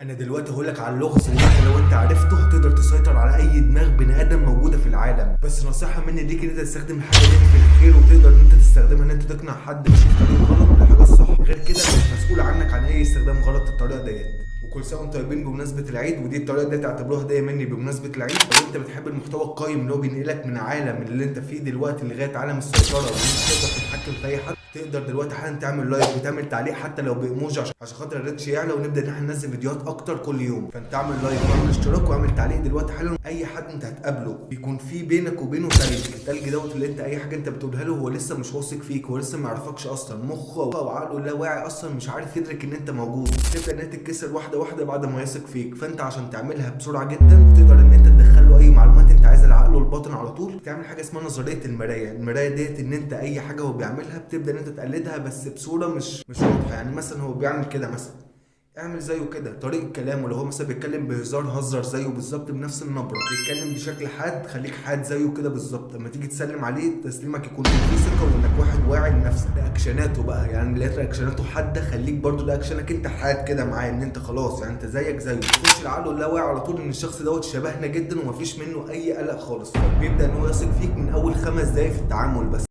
انا دلوقتي هقول لك على اللغز اللي انت لو انت عرفته هتقدر تسيطر على اي دماغ بني ادم موجوده في العالم. بس نصيحه مني ليك ان انت تستخدم الحاجه دي في الخير، وتقدر ان انت تستخدمها ان انت تقنع حد مش الطريق غلط بالحاجه الصح. غير كده مش مسؤول عنك عن اي استخدام غلط للطريقه ديت. وكل سنه وانتم طيبين بمناسبه العيد، ودي الطريقه دي تعتبروها هديه مني بمناسبه العيد. لو انت بتحب المحتوى القيم اللي هو بينقلك من عالم اللي انت فيه دلوقتي لغايه عالم السيطره، وان انت تقدر تتحكم في اي حد، تقدر دلوقتي حالا تعمل لايك وتعمل تعليق حتى لو بايموجي عشان خاطر الريتش يعلى ونبدا ان احنا ننزل فيديوهات اكتر كل يوم. فانت اعمل لايك واعمل اشتراك واعمل تعليق دلوقتي حالا. اي حد انت هتقابله بيكون في بينك وبينه تلج، التلج دوت اللي انت اي حاجه انت بتقولها له هو لسه مش واثق فيك، هو لسه ما يعرفكش اصلا. مخه وعقله اللاواعي اصلا مش عارف يدرك ان انت موجود. تبدا ان انت تتكسر واحده واحده بعد ما يثق فيك. فانت عشان تعملها بسرعه جدا تقدر ان انت تدخل له اي معلومات انت عايزها لعقله الباطن على طول. تعمل حاجه اسمها نظريه المرايه. المرايه ديت ان انت اي حاجه هو بيعملها بتبدا ان انت تقلدها بس بصوره مش واضحه. يعني مثلا هو بيعمل كده مثلا، اعمل زيه كده. طريقة كلامه لو هو مثلا بيتكلم بهزار هزر زيه بالظبط بنفس النبرة. بيتكلم بشكل حاد خليك حاد زيه كده بالظبط. لما تيجي تسلم عليه تسليمك يكون فيه ثقة وانك واحد واعي لنفسك. رياكشناته بقى، يعني لقيت رياكشناته حادة خليك برضو رياكشنك انت حاد كده معاه، ان انت خلاص يعني انت زيك زيه. تخش العقل اللاواعي على طول ان الشخص دوت شبهنا جدا ومفيش منه اي قلق خالص. بيبدأ ان هو يثق فيك من اول 5 دقايق في التعامل بس.